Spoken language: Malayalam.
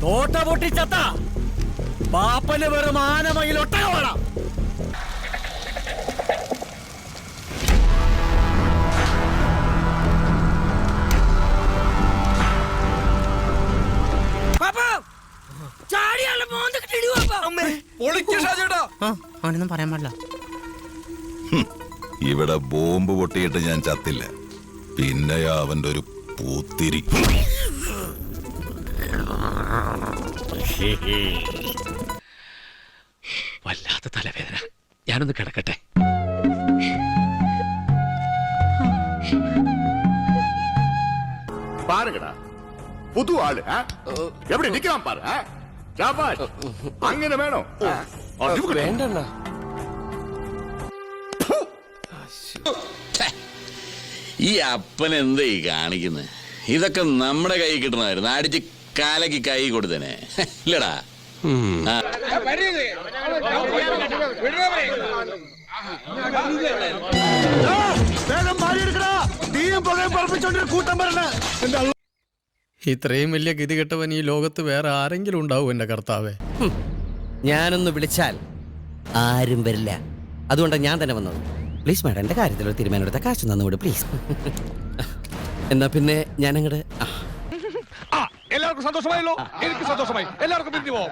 തോട്ട പൊട്ടിച്ചത്ത പാപ്പന് വെറും ആനമയിൽ ഒട്ടകവാട. അവനൊന്നും പറയാൻ പാടില്ല. ഇവിടെ ബോംബ് പൊട്ടിയിട്ട് ഞാൻ ചത്തില്ല, പിന്നെയാ അവന്റെ ഒരു പൂത്തിരി. വല്ലാത്ത തലവേദന, ഞാനൊന്ന് കിടക്കട്ടെ. பாருங்கடா புது ஆளு எப்படி நிக்கலாம் பாரு. അങ്ങനെ വേണോ? വേണ്ടണ്ണ. ഈ അപ്പൻ എന്താ ഈ കാണിക്കുന്നത്? ഇതൊക്കെ നമ്മുടെ കൈ കിട്ടണമായിരുന്നു, അടിച്ച് കാലക്ക് കൈ കൊടുത്തേനെ ഇല്ലടാ. ഇത്രയും വലിയ ഗതികെട്ടവൻ ഈ ലോകത്ത് വേറെ ആരെങ്കിലും ഉണ്ടാവും എന്റെ കർത്താവേ? ഞാനൊന്ന് വിളിച്ചാൽ ആരും വരില്ല. അതുകൊണ്ടാണ് ഞാൻ തന്നെ വന്നത്. പ്ലീസ് മാഡം, എന്റെ കാര്യത്തിൽ ഒരു തീരുമാനം എടുത്ത കാശ് തന്നുകൂടെ പ്ലീസ്. എന്നാ പിന്നെ ഞാൻ അങ്ങോട്ട്. എല്ലാവർക്കും സന്തോഷമായല്ലോ? എനിക്ക് സന്തോഷമായി. എല്ലാവർക്കും പിരിഞ്ഞു പോവാം.